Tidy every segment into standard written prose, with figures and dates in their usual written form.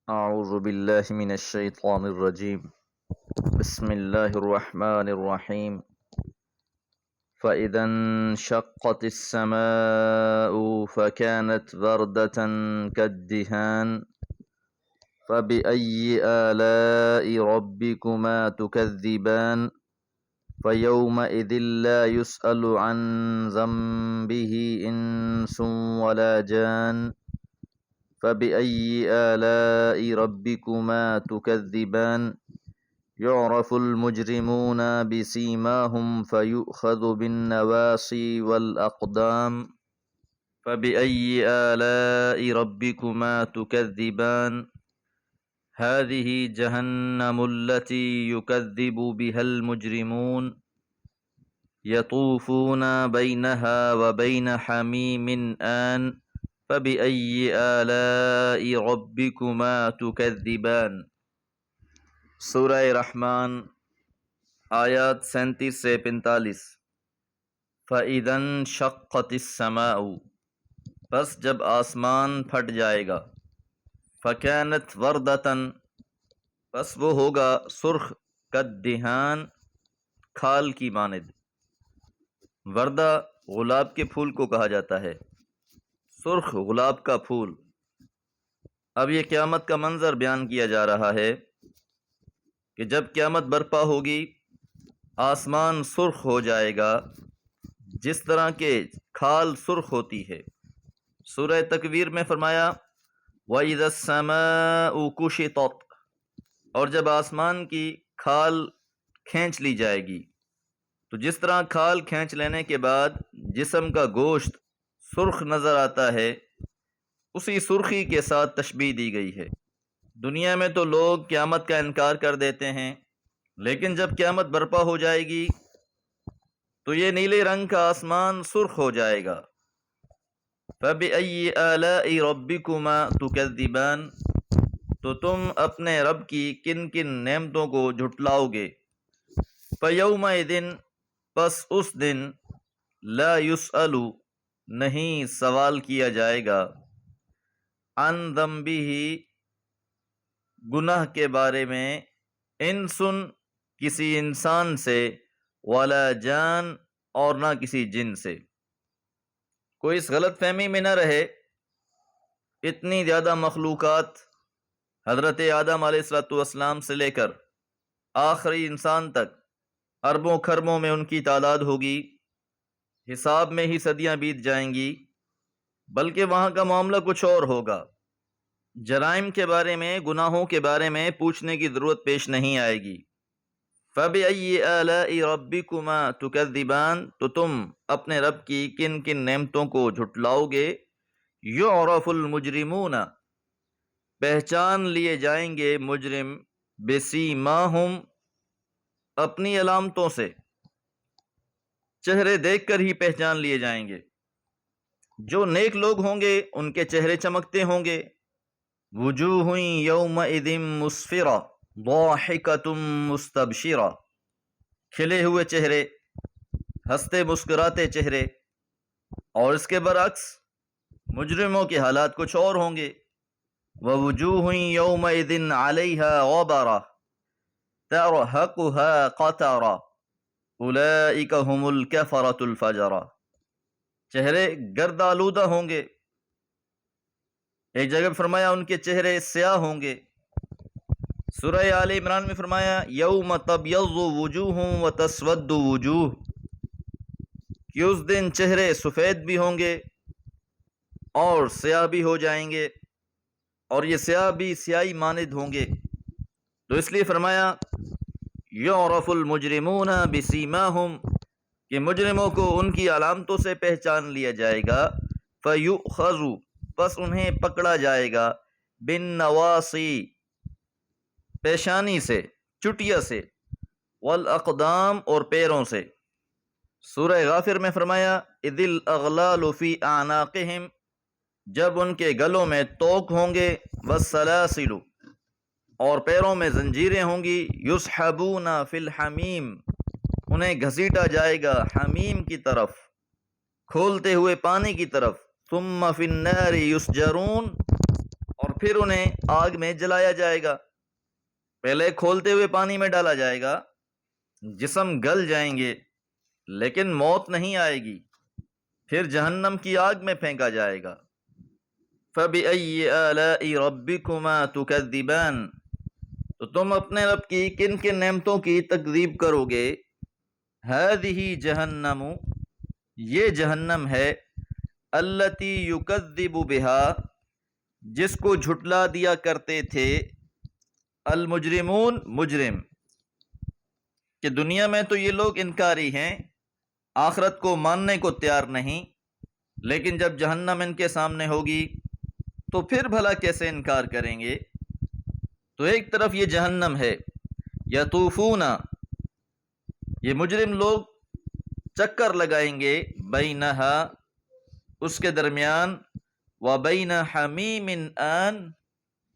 أعوذ بالله من الشيطان الرجيم. بسم الله الرحمن الرحيم. فإذا انشقت السماء فكانت وردة كالدهان فبأي آلاء ربكما تكذبان فيومئذ لا يسأل عن ذنبه إنس ولا جان فبأي آلاء ربكما تكذبان يعرف المجرمون بسيماهم فيؤخذ بالنواصي والأقدام فبأي آلاء ربكما تكذبان هذه جهنم التي يكذب بها المجرمون يطوفون بينها وبين حميم آن فبأي آلاء ربكما تكذبان۔ سورہ رحمان آیات 37 سے 45۔ فَإِذَا انشَقَّتِ السَّمَاءُ، پس جب آسمان پھٹ جائے گا، فَكَانَتْ وَرْدَةً، پس وہ ہوگا سرخ، کالدہان، کھال کی مانند۔ وردہ گلاب کے پھول کو کہا جاتا ہے، سرخ گلاب کا پھول۔ اب یہ قیامت کا منظر بیان کیا جا رہا ہے کہ جب قیامت برپا ہوگی، آسمان سرخ ہو جائے گا جس طرح کے کھال سرخ ہوتی ہے۔ سورہ تکویر میں فرمایا وَإِذَا السَّمَاءُ كُشِطَتْ، اور جب آسمان کی کھال کھینچ لی جائے گی، تو جس طرح کھال کھینچ لینے کے بعد جسم کا گوشت سرخ نظر آتا ہے، اسی سرخی کے ساتھ تشبیہ دی گئی ہے۔ دنیا میں تو لوگ قیامت کا انکار کر دیتے ہیں، لیکن جب قیامت برپا ہو جائے گی تو یہ نیلے رنگ کا آسمان سرخ ہو جائے گا۔ فَبِأَيِّ آلَاءِ رَبِّكُمَا تُكَذِّبَانِ، تو تم اپنے رب کی کن کن نعمتوں کو جھٹلاؤ گے۔ فَيَوْمَئِذٍ، پس اس دن، لا يُسْأَلُ، نہیں سوال کیا جائے گا، عن ذنبہ، گناہ کے بارے میں، انسن، کسی انسان سے، ولا جان، اور نہ کسی جن سے۔ کوئی اس غلط فہمی میں نہ رہے، اتنی زیادہ مخلوقات، حضرت آدم علیہ السلام سے لے کر آخری انسان تک، اربوں کھربوں میں ان کی تعداد ہوگی، حساب میں ہی صدیاں بیت جائیں گی، بلکہ وہاں کا معاملہ کچھ اور ہوگا۔ جرائم کے بارے میں، گناہوں کے بارے میں پوچھنے کی ضرورت پیش نہیں آئے گی۔ فَبِأَيِّ آلَاءِ رَبِّكُمَا تُكَذِّبَانِ، تو تم اپنے رب کی کن کن نعمتوں کو جھٹلاؤ گے۔ يُعْرَفُ الْمُجْرِمُونَ، پہچان لیے جائیں گے مجرم، بِسِیمَاهُمْ، اپنی علامتوں سے، چہرے دیکھ کر ہی پہچان لیے جائیں گے۔ جو نیک لوگ ہوں گے ان کے چہرے چمکتے ہوں گے۔ وجوہ یومئذ مسفرہ ضاحکۃ مستبشرہ، کھلے ہوئے چہرے، ہنستے مسکراتے چہرے۔ اور اس کے برعکس مجرموں کے حالات کچھ اور ہوں گے۔ ووجوہ یومئذ علیہا غبرہ ترہقہا قترہ اولئک ھم الکفرۃ الفجرہ، چہرے گرد آلودہ ہوں گے۔ ایک جگہ فرمایا ان کے چہرے سیاہ ہوں گے۔ سورہ آل عمران میں فرمایا یوم تبیض وجوہ وتسود وجوہ، کہ اس دن چہرے سفید بھی ہوں گے اور سیاہ بھی ہو جائیں گے، اور یہ سیاہ بھی سیاہی مانند ہوں گے۔ تو اس لیے فرمایا یعرف المجرمون بسیماہم، کہ مجرموں کو ان کی علامتوں سے پہچان لیا جائے گا۔ فیؤخذ، پس انہیں پکڑا جائے گا، بالنواصی، پیشانی سے، چٹیا سے، والاقدام، اور پیروں سے۔ سورہ غافر میں فرمایا اذ الاغلال فی اعناقہم، جب ان کے گلوں میں توق ہوں گے، والسلاسل، اور پیروں میں زنجیریں ہوں گی، یسحبون فی الحمیم، انہیں گھسیٹا جائے گا حمیم کی طرف، کھولتے ہوئے پانی کی طرف۔ ثم فی النار یسجرون، اور پھر انہیں آگ میں جلایا جائے گا۔ پہلے کھولتے ہوئے پانی میں ڈالا جائے گا، جسم گل جائیں گے لیکن موت نہیں آئے گی، پھر جہنم کی آگ میں پھینکا جائے گا۔ فَبِأَيِّ آلَاءِ رَبِّكُمَا تُكَذِّبَانِ، تو تم اپنے رب کی کن کن نعمتوں کی تکذیب کرو گے؟ هَذِهِ جہنم، یہ جہنم ہے، الَّتِي يُكَذِّبُ بِهَا، جس کو جھٹلا دیا کرتے تھے المجرمون، مجرم، کہ دنیا میں تو یہ لوگ انکاری ہیں، آخرت کو ماننے کو تیار نہیں، لیکن جب جہنم ان کے سامنے ہوگی تو پھر بھلا کیسے انکار کریں گے؟ تو ایک طرف یہ جہنم ہے، یطوفون، یہ مجرم لوگ چکر لگائیں گے، بینہا، اس کے درمیان، وبین حمیم آن،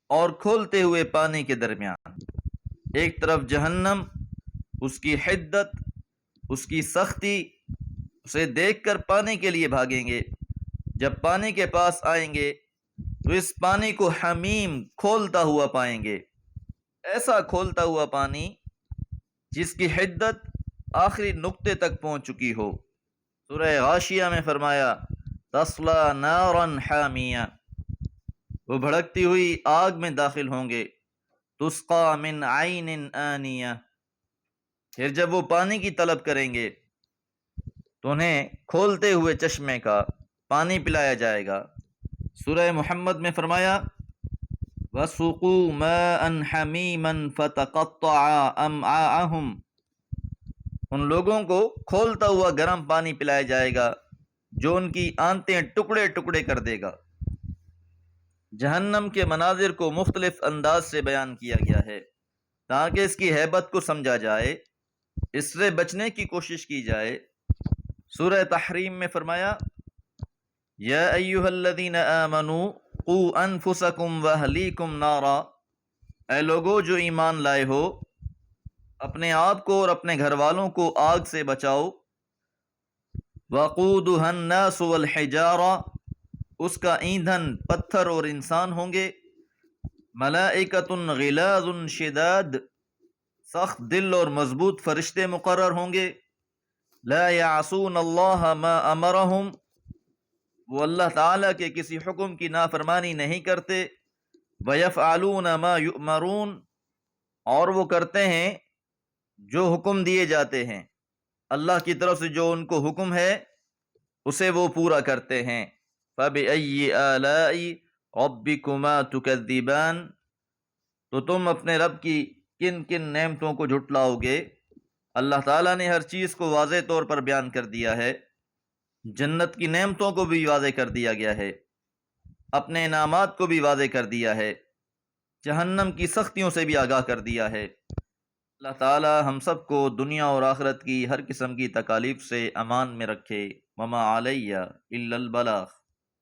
اور کھولتے ہوئے پانی کے درمیان۔ ایک طرف جہنم، اس کی حدت، اس کی سختی، اسے دیکھ کر پانی کے لیے بھاگیں گے، جب پانی کے پاس آئیں گے تو اس پانی کو حمیم، کھولتا ہوا پائیں گے، ایسا کھولتا ہوا پانی جس کی حدت آخری نقطے تک پہنچ چکی ہو۔ سورہ غاشیہ میں فرمایا تصلی نارا حامیہ، وہ بھڑکتی ہوئی آگ میں داخل ہوں گے، تسقی من عین آنیہ، پھر جب وہ پانی کی طلب کریں گے تو انہیں کھولتے ہوئے چشمے کا پانی پلایا جائے گا۔ سورہ محمد میں فرمایا وَسُقُوا مَاءً حَمِيمًا فَتَقَطَّعَ أَمْعَاءَهُمْ، ان لوگوں کو کھولتا ہوا گرم پانی پلایا جائے گا جو ان کی آنتیں ٹکڑے ٹکڑے کر دے گا۔ جہنم کے مناظر کو مختلف انداز سے بیان کیا گیا ہے تاکہ اس کی ہیبت کو سمجھا جائے، اس سے بچنے کی کوشش کی جائے۔ سورہ تحریم میں فرمایا یا ایھا الذین آمنوا قوا انفسکم واہلیکم نارا، اے لوگو جو ایمان لائے ہو، اپنے آپ کو اور اپنے گھر والوں کو آگ سے بچاؤ۔ وقودها الناس والحجارہ، اس کا ایندھن پتھر اور انسان ہوں گے۔ ملائکۃ غلاظ شداد، سخت دل اور مضبوط فرشتے مقرر ہوں گے۔ لا یعصون اللہ ما امرہم، وہ اللہ تعالیٰ کے کسی حکم کی نافرمانی نہیں کرتے۔ ویفعلون ما یؤمرون، اور وہ کرتے ہیں جو حکم دیے جاتے ہیں، اللہ کی طرف سے جو ان کو حکم ہے اسے وہ پورا کرتے ہیں۔ فَبِأَيِّ آلَاءِ رَبِّكُمَا تُكَذِّبَانِ، تو تم اپنے رب کی کن کن نعمتوں کو جھٹلاؤ گے؟ اللہ تعالیٰ نے ہر چیز کو واضح طور پر بیان کر دیا ہے، جنت کی نعمتوں کو بھی واضح کر دیا گیا ہے، اپنے انعامات کو بھی واضح کر دیا ہے، جہنم کی سختیوں سے بھی آگاہ کر دیا ہے۔ اللہ تعالیٰ ہم سب کو دنیا اور آخرت کی ہر قسم کی تکالیف سے امان میں رکھے۔ وما علیہ الا البلاغ۔